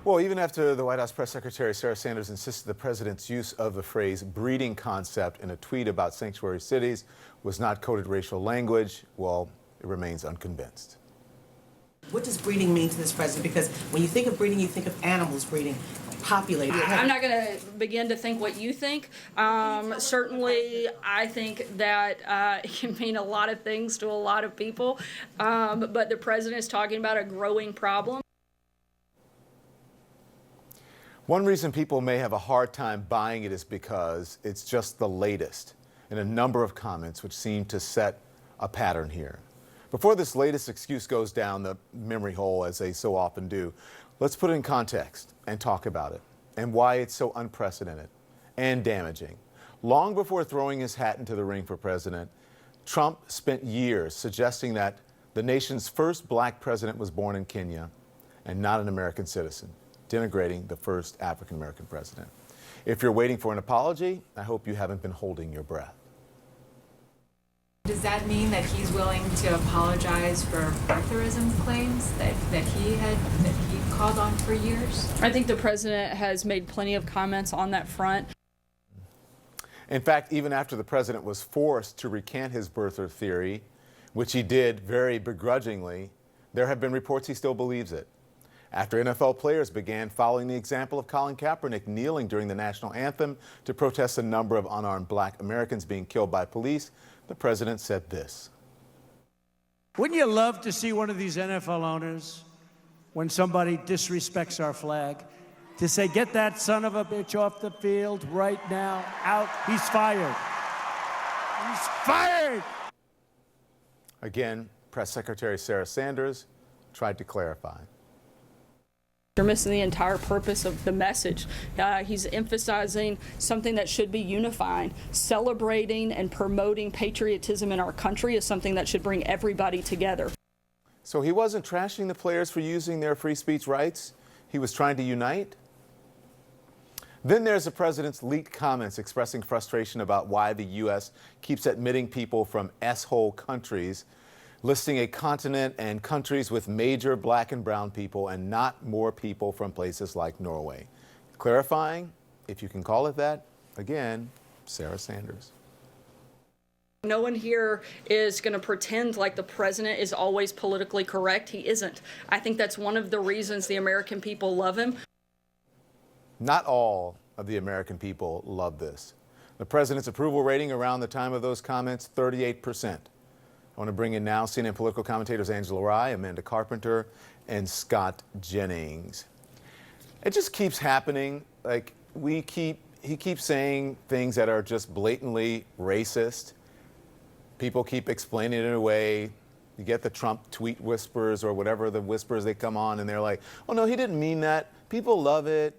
Well, even after the White House Press Secretary Sarah Sanders insisted the president's use of the phrase breeding concept in a tweet about sanctuary cities was not coded racial language, well, it remains unconvinced. What does breeding mean to this president? Because when you think of breeding, you think of animals breeding, populating. I'm not going to begin to think what you think. Certainly, I think that it can mean a lot of things to a lot of people, but the president is talking about a growing problem. One reason people may have a hard time buying it is because it's just the latest in a number of comments which seem to set a pattern here. Before this latest excuse goes down the memory hole, as they so often do, let's put it in context and talk about it and why it's so unprecedented and damaging. Long before throwing his hat into the ring for president, Trump spent years suggesting that the nation's first black president was born in Kenya and not an American citizen, denigrating the first African-American president. If you're waiting for an apology, I hope you haven't been holding your breath. Does that mean that he's willing to apologize for birtherism claims that he called on for years? I think the president has made plenty of comments on that front. In fact, even after the president was forced to recant his birther theory, which he did very begrudgingly, there have been reports he still believes it. After NFL players began following the example of Colin Kaepernick kneeling during the national anthem to protest a number of unarmed black Americans being killed by police, the president said this. Wouldn't you love to see one of these NFL owners, when somebody disrespects our flag, to say, get that son of a bitch off the field right now, out, he's fired. He's fired! Again, Press Secretary Sarah Sanders tried to clarify. You're missing the entire purpose of the message. He's emphasizing something that should be unifying. Celebrating and promoting patriotism in our country is something that should bring everybody together. So he wasn't trashing the players for using their free speech rights. He was trying to unite. Then there's the president's leaked comments expressing frustration about why the U.S. keeps admitting people from S-hole countries, listing a continent and countries with major black and brown people and not more people from places like Norway. Clarifying, if you can call it that, again, Sarah Sanders. No one here is going to pretend like the president is always politically correct. He isn't. I think that's one of the reasons the American people love him. Not all of the American people love this. The president's approval rating around the time of those comments, 38%. I want to bring in now CNN political commentators Angela Rye, Amanda Carpenter, and Scott Jennings. It just keeps happening. Like he keeps saying things that are just blatantly racist. People keep explaining it away. You get the Trump tweet whispers or whatever the whispers they come on, and they're like, "Oh no, he didn't mean that." People love it,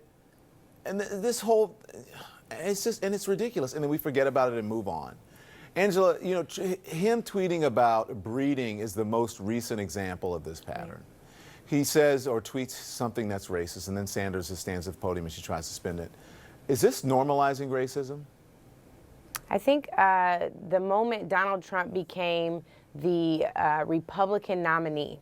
and this whole, it's ridiculous. And then we forget about it and move on. Angela, you know, him tweeting about breeding is the most recent example of this pattern. He says or tweets something that's racist, and then Sanders stands at the podium and she tries to spin it. Is this normalizing racism? I think the moment Donald Trump became the Republican nominee,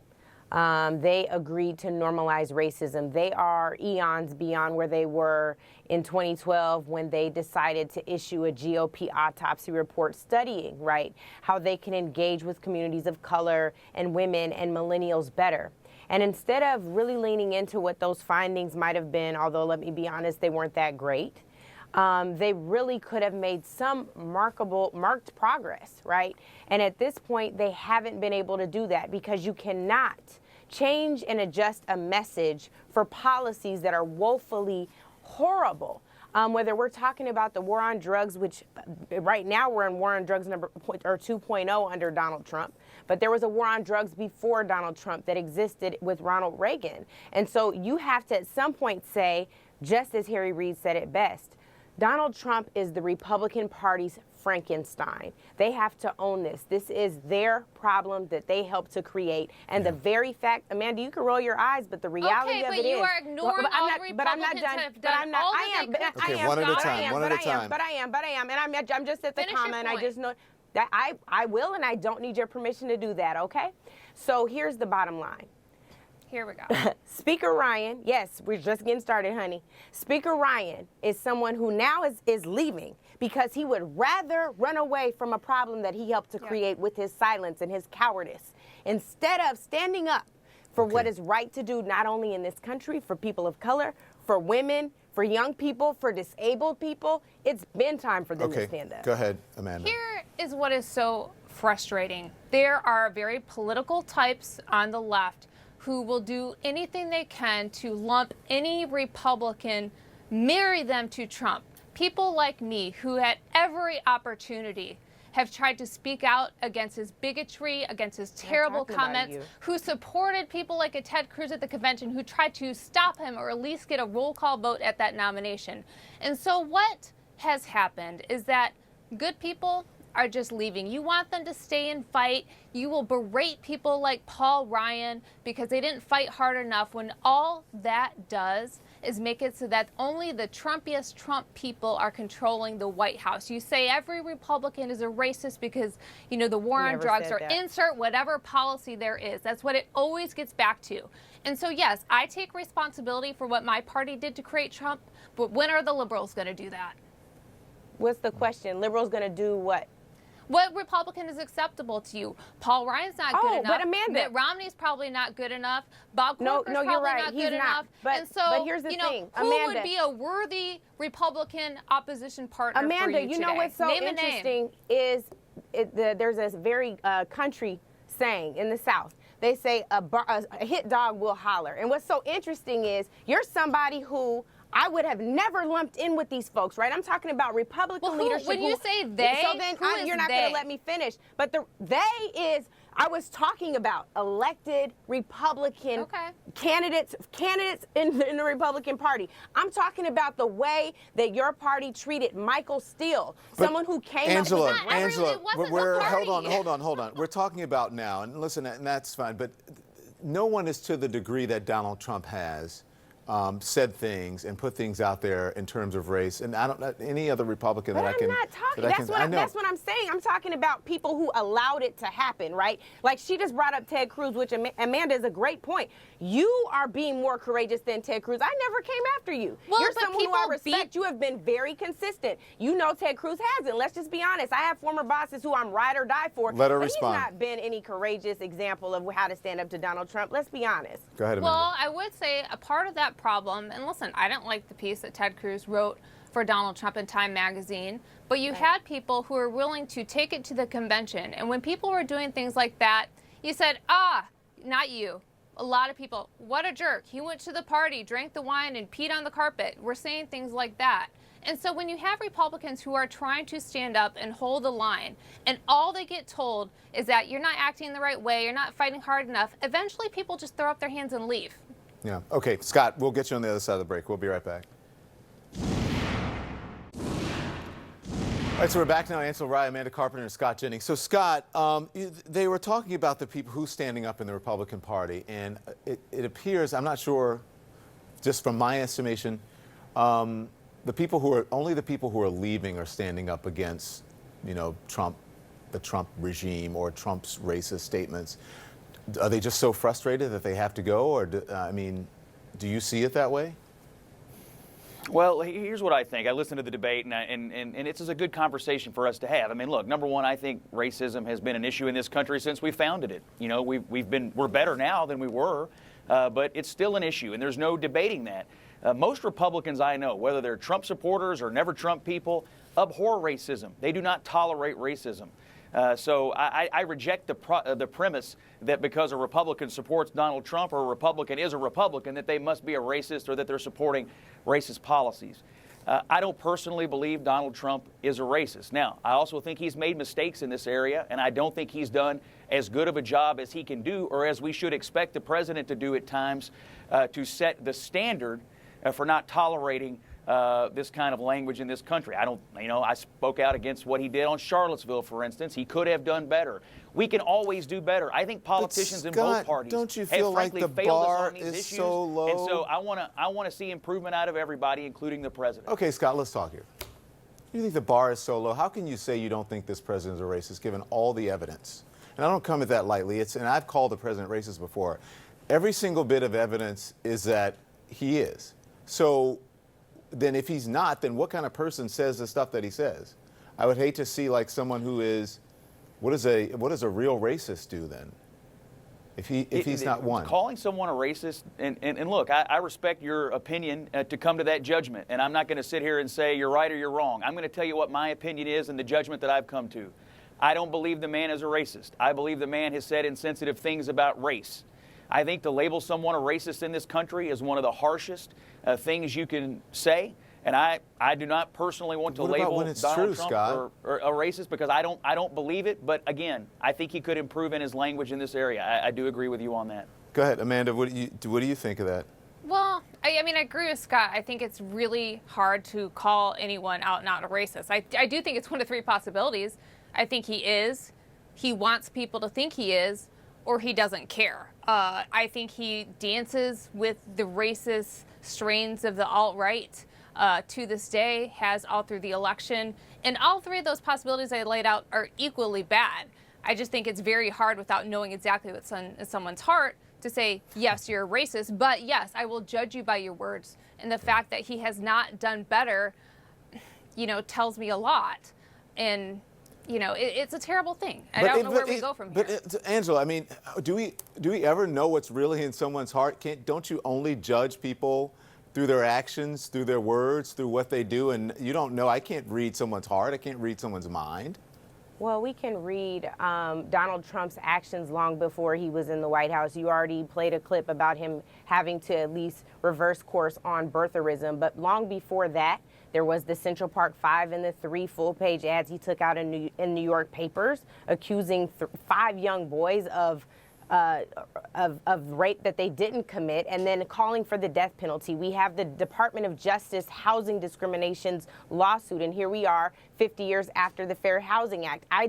they agreed to normalize racism. They are eons beyond where they were in 2012 when they decided to issue a GOP autopsy report studying, right, how they can engage with communities of color and women and millennials better. And instead of really leaning into what those findings might have been, although let me be honest, they weren't that great, they really could have made some marked progress, right? And at this point, they haven't been able to do that because you cannot change and adjust a message for policies that are woefully horrible. Whether we're talking about the war on drugs, which right now we're in war on drugs 2.0 under Donald Trump, but there was a war on drugs before Donald Trump that existed with Ronald Reagan. And so you have to at some point say, just as Harry Reid said it best, Donald Trump is the Republican Party's Frankenstein. They have to own this. This is their problem that they helped to create. And the very fact, Amanda, you can roll your eyes, but the reality of it is. Okay, but you are ignoring all Republicans have done all that they could. Okay, one at a time, one at a time. But I am. And I'm just at the Finish comment. your point. I just know that I will, and I don't need your permission to do that, okay? So here's the bottom line. Here we go. Speaker Ryan, yes, we're just getting started, honey. Speaker Ryan is someone who now is leaving because he would rather run away from a problem that he helped to create with his silence and his cowardice instead of standing up for what is right to do, not only in this country, for people of color, for women, for young people, for disabled people. It's been time for them to stand up. Go ahead, Amanda. Here is what is so frustrating. There are very political types on the left who will do anything they can to lump any Republican, marry them to Trump. People like me who at every opportunity have tried to speak out against his bigotry, against his terrible comments, who supported people like a Ted Cruz at the convention who tried to stop him or at least get a roll call vote at that nomination. And so what has happened is that good people are just leaving. You want them to stay and fight. You will berate people like Paul Ryan because they didn't fight hard enough, when all that does is make it so that only the Trumpiest Trump people are controlling the White House. You say every Republican is a racist because, you know, the war on drugs, or insert whatever policy there is. That's what it always gets back to. And so, yes, I take responsibility for what my party did to create Trump, but when are the liberals going to do that? What's the question? Liberals going to do what? What Republican is acceptable to you? Paul Ryan's not good enough. But Amanda, Mitt Romney's probably not good enough. Bob Corker's probably not good enough. But here's the thing, who Amanda, would be a worthy Republican opposition partner Amanda, for you you know today? what's so Name interesting is there's this very country saying in the South. They say a hit dog will holler. And what's so interesting is you're somebody who I would have never lumped in with these folks, right? I'm talking about Republican leadership. When you say they, so then you're not going to let me finish. But the they is, I was talking about elected Republican candidates in the Republican Party. I'm talking about the way that your party treated Michael Steele, someone who came Angela, up with Angela, hold on. We're talking about now, and listen, and that's fine, but no one is to the degree that Donald Trump has said things and put things out there in terms of race, and I don't know any other Republican that I can. I'm not talking. That's what I'm saying. I'm talking about people who allowed it to happen, right? Like she just brought up Ted Cruz, which Amanda is a great point. You are being more courageous than Ted Cruz. I never came after you. Well, you're someone who I respect. You have been very consistent. You know Ted Cruz hasn't. Let's just be honest. I have former bosses who I'm ride or die for. Let her but respond. He's not been any courageous example of how to stand up to Donald Trump. Let's be honest. Go ahead, Amanda. Well, I would say a part of that problem, and listen, I didn't like the piece that Ted Cruz wrote for Donald Trump in Time magazine, but you had people who were willing to take it to the convention. And when people were doing things like that, you said, not you. A lot of people, what a jerk. He went to the party, drank the wine, and peed on the carpet. We're saying things like that. And so when you have Republicans who are trying to stand up and hold the line, and all they get told is that you're not acting the right way, you're not fighting hard enough, eventually people just throw up their hands and leave. Yeah. Okay, Scott, we'll get you on the other side of the break. We'll be right back. All right, so we're back now. Ansel Rye, Amanda Carpenter, and Scott Jennings. So, Scott, they were talking about the people who's standing up in the Republican Party, and it appears, I'm not sure, just from my estimation, only the people who are leaving are standing up against, Trump, the Trump regime, or Trump's racist statements. Are they just so frustrated that they have to go, or do you see it that way? Well, here's what I think. I listened to the debate, and it's a good conversation for us to have. I mean, look, number one, I think racism has been an issue in this country since we founded it. We're better now than we were, but it's still an issue, and there's no debating that. Most Republicans I know, whether they're Trump supporters or never Trump people, abhor racism. They do not tolerate racism. So I reject the premise that because a Republican supports Donald Trump or a Republican is a Republican, that they must be a racist or that they're supporting racist policies. I don't personally believe Donald Trump is a racist. Now, I also think he's made mistakes in this area, and I don't think he's done as good of a job as he can do, or as we should expect the president to do at times, to set the standard for not tolerating this kind of language in this country. I spoke out against what he did on Charlottesville, for instance. He could have done better. We can always do better. I think politicians in both parties don't you feel like the bar is so low? And so I want to see improvement out of everybody, including the president. Okay, Scott, let's talk here. You think the bar is so low? How can you say you don't think this president is a racist, given all the evidence? And I don't come at that lightly. And I've called the president racist before. every single bit of evidence is that he is. So then if he's not, then what kind of person says the stuff that he says? I would hate to see like someone who is, what does a real racist do then? If he's not one. Calling someone a racist, and look, I respect your opinion to come to that judgment, and I'm not going to sit here and say you're right or you're wrong. I'm going to tell you what my opinion is and the judgment that I've come to. I don't believe the man is a racist. I believe the man has said insensitive things about race. I think to label someone a racist in this country is one of the harshest things you can say. And I do not personally want to What about label when it's Donald true, Trump Scott? or a racist because I don't believe it. But again, I think he could improve in his language in this area. I do agree with you on that. Go ahead, Amanda. What do you think of that? Well, I mean, I agree with Scott. I think it's really hard to call anyone out not a racist. I do think it's one of three possibilities. I think he is, he wants people to think he is, or he doesn't care. I think he dances with the racist strains of the alt-right to this day, has all through the election. And all three of those possibilities I laid out are equally bad. I just think it's very hard without knowing exactly what's in someone's heart to say, yes, you're a racist, but yes, I will judge you by your words. And the fact that he has not done better, tells me a lot. And, it's a terrible thing. I don't know where we go from here. But Angela, I mean, do we ever know what's really in someone's heart? Don't you only judge people through their actions, through their words, through what they do? And you don't know. I can't read someone's heart. I can't read someone's mind. Well, we can read Donald Trump's actions long before he was in the White House. You already played a clip about him having to at least reverse course on birtherism. But long before that, there was the Central Park 5 and the 3 full-page ads he took out in New York papers, accusing 5 young boys of rape that they didn't commit, and then calling for the death penalty. We have the Department of Justice housing discriminations lawsuit, and here we are 50 years after the Fair Housing Act. I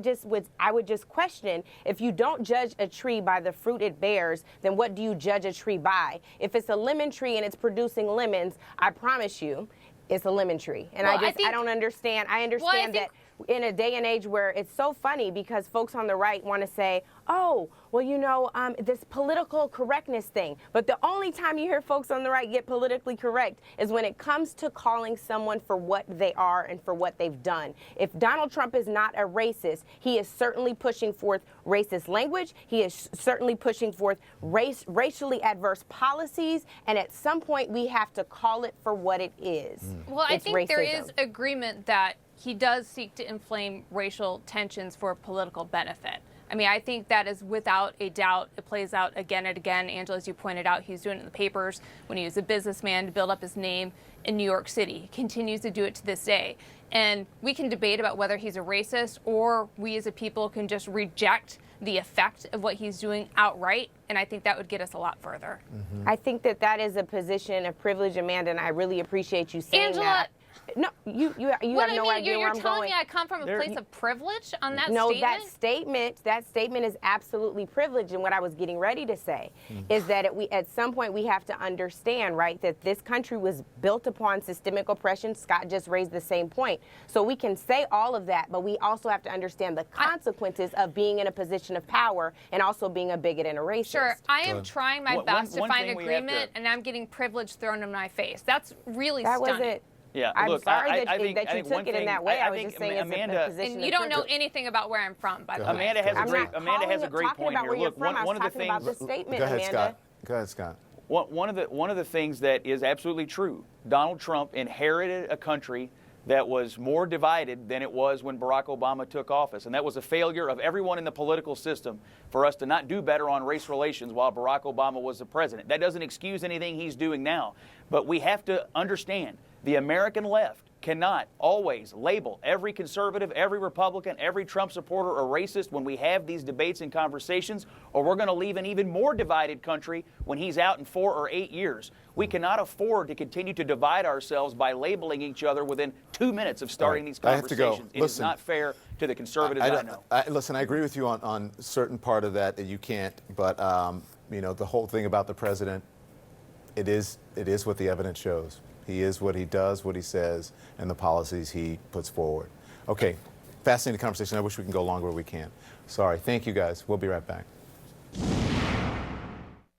would just question, if you don't judge a tree by the fruit it bears, then what do you judge a tree by? If it's a lemon tree and it's producing lemons, I promise you, it's a lemon tree. And Well, I don't understand. I understand that in a day and age where it's so funny because folks on the right want to say, oh, well, this political correctness thing. But the only time you hear folks on the right get politically correct is when it comes to calling someone for what they are and for what they've done. If Donald Trump is not a racist, he is certainly pushing forth racist language. He is certainly pushing forth racially adverse policies. And at some point, we have to call it for what it is. Well, I think racism. there is agreement that he does seek to inflame racial tensions for political benefit. I mean, I think that is without a doubt. It plays out again and again. Angela, as you pointed out, he's doing it in the papers when he was a businessman to build up his name in New York City. He continues to do it to this day. And we can debate about whether he's a racist, or we as a people can just reject the effect of what he's doing outright. And I think that would get us a lot further. I think that is a position of privilege, Amanda, and I really appreciate you saying Angela, that. No, you have no idea where I'm You're telling going. me I come from a place of privilege on that No, statement? that statement is absolutely privileged. And what I was getting ready to say is that at some point we have to understand, right, that this country was built upon systemic oppression. Scott just raised the same point. So we can say all of that, but we also have to understand the consequences of being in a position of power and also being a bigot and a racist. Sure, I am trying my best to find thing we have agreement, and I'm getting privilege thrown in my face. That's really That stunning. was it. Yeah, I'm look, sorry that think you took it in that way. I was just saying Amanda, it's a position And of you don't know privilege. anything about where I'm from, by the way. Amanda has a great talking point about here. where you're Look, from. I was one of the talking about things. the statement, Go ahead, Amanda. Scott. Go ahead, Scott. One of the things that is absolutely true, Donald Trump inherited a country that was more divided than it was when Barack Obama took office. And that was a failure of everyone in the political system for us to not do better on race relations while Barack Obama was the president. That doesn't excuse anything he's doing now. But we have to understand the American left cannot always label every conservative, every Republican, every Trump supporter a racist when we have these debates and conversations, or we're going to leave an even more divided country when he's out in 4 or 8 years. We cannot afford to continue to divide ourselves by labeling each other within 2 minutes of starting these I have to go. conversations. It is not fair to the conservatives I know. Listen, I agree with you on certain part of that you can't, but the whole thing about the president, it is what the evidence shows. He is what he does, what he says, and the policies he puts forward. Okay, fascinating conversation. I wish we can go longer, but we can't. Sorry. Thank you, guys. We'll be right back.